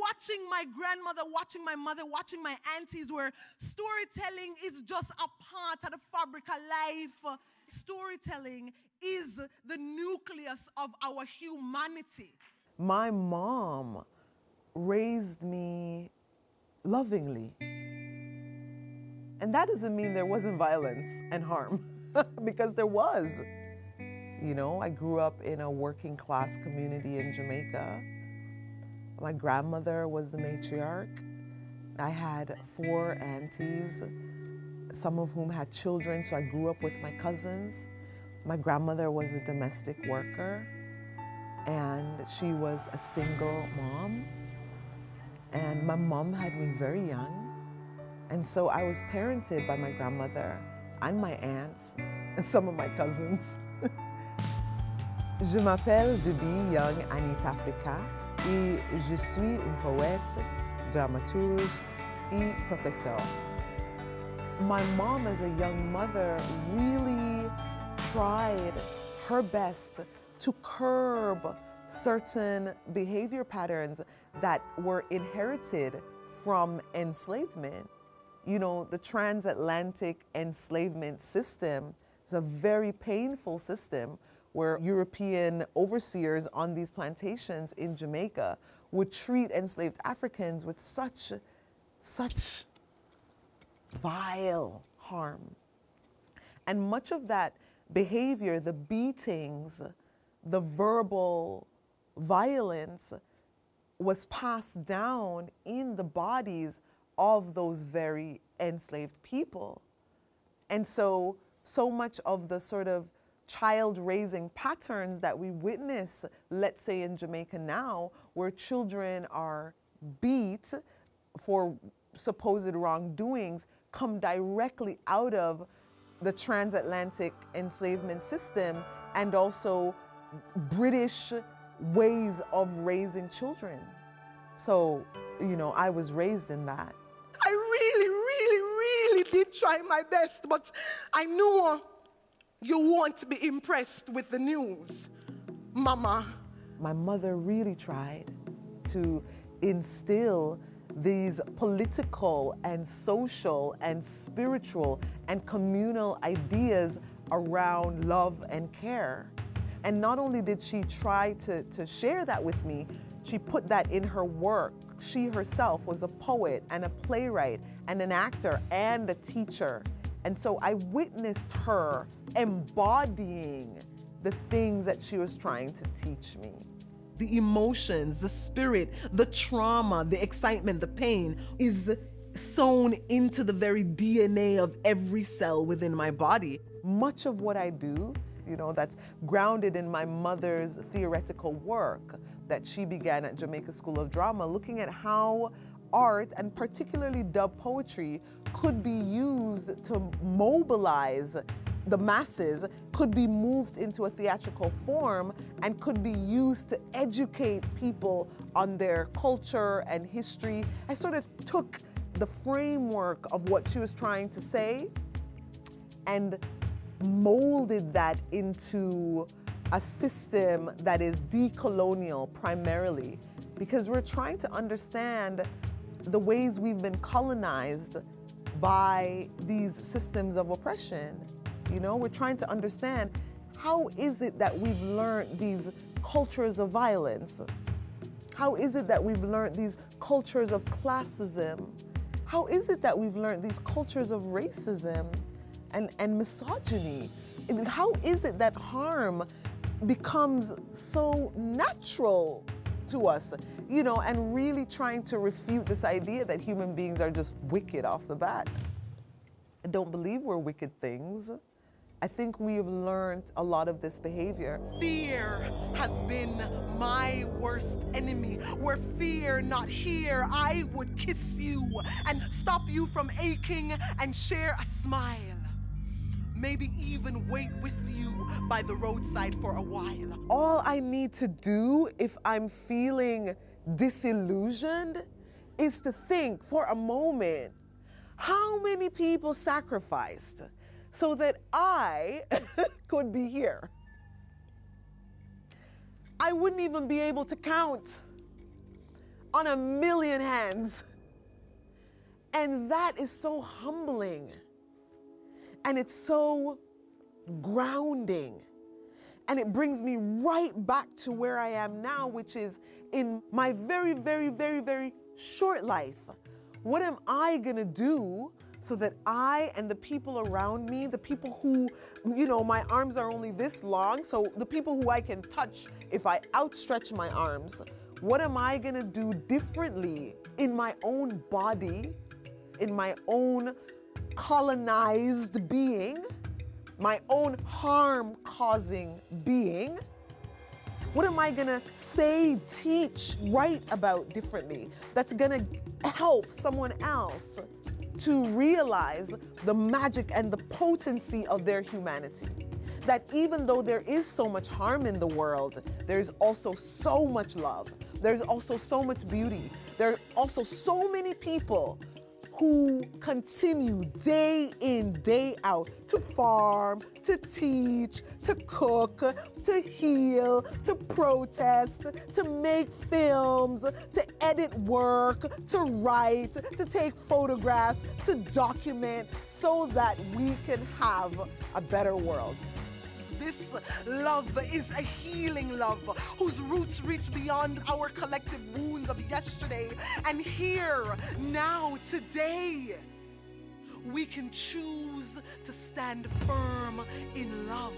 watching my grandmother, watching my mother, watching my aunties, where storytelling is just a part of the fabric of life. Storytelling is the nucleus of our humanity. My mom raised me lovingly. And that doesn't mean there wasn't violence and harm, because there was. You know, I grew up in a working class community in Jamaica. My grandmother was the matriarch. I had 4 aunties, some of whom had children, so I grew up with my cousins. My grandmother was a domestic worker, and she was a single mom. And my mom had me very young. And so I was parented by my grandmother and my aunts and some of my cousins. Je m'appelle D'Bi Young Anitafrika et je suis une poète, dramaturge et professeur. My mom, as a young mother, really tried her best to curb certain behavior patterns that were inherited from enslavement. You know, the transatlantic enslavement system is a very painful system where European overseers on these plantations in Jamaica would treat enslaved Africans with such vile harm. And much of that behavior, the beatings, the verbal violence, was passed down in the bodies of those very enslaved people. And so much of the sort of child-raising patterns that we witness, let's say in Jamaica now, where children are beat for supposed wrongdoings, come directly out of the transatlantic enslavement system and also British ways of raising children. So, you know, I was raised in that. I really did try my best, but I knew you won't be impressed with the news, Mama. My mother really tried to instill these political and social and spiritual and communal ideas around love and care. And not only did she try to share that with me, she put that in her work. She herself was a poet and a playwright and an actor and a teacher. And so I witnessed her embodying the things that she was trying to teach me. The emotions, the spirit, the trauma, the excitement, the pain is sewn into the very DNA of every cell within my body. Much of what I do, you know, that's grounded in my mother's theoretical work that she began at Jamaica School of Drama, looking at how art, and particularly dub poetry, could be used to mobilize the masses, could be moved into a theatrical form, and could be used to educate people on their culture and history. I sort of took the framework of what she was trying to say and molded that into a system that is decolonial primarily, because we're trying to understand the ways we've been colonized by these systems of oppression. You know, we're trying to understand, how is it that we've learned these cultures of violence? How is it that we've learned these cultures of classism? How is it that we've learned these cultures of racism and misogyny? And how is it that harm becomes so natural to us? You know, and really trying to refute this idea that human beings are just wicked off the bat. I don't believe we're wicked things. I think we've learned a lot of this behavior. Fear has been my worst enemy. Were fear not here, I would kiss you and stop you from aching and share a smile. Maybe even wait with you by the roadside for a while. All I need to do if I'm feeling disillusioned is to think for a moment, how many people sacrificed so that I could be here? I wouldn't even be able to count. on a million hands. And that is so humbling. And it's so grounding. And it brings me right back to where I am now, which is in my very, very, very, very short life. What am I gonna do so that I and the people around me, the people who, you know, my arms are only this long, so the people who I can touch if I outstretch my arms, what am I gonna do differently in my own body, in my own colonized being, my own harm-causing being? What am I gonna say, teach, write about differently that's gonna help someone else to realize the magic and the potency of their humanity? That even though there is so much harm in the world, there's also so much love. There's also so much beauty. There are also so many people who continue day in, day out to farm, to teach, to cook, to heal, to protest, to make films, to edit work, to write, to take photographs, to document so that we can have a better world. This love is a healing love whose roots reach beyond our collective wounds of yesterday. And here, now, today, we can choose to stand firm in love.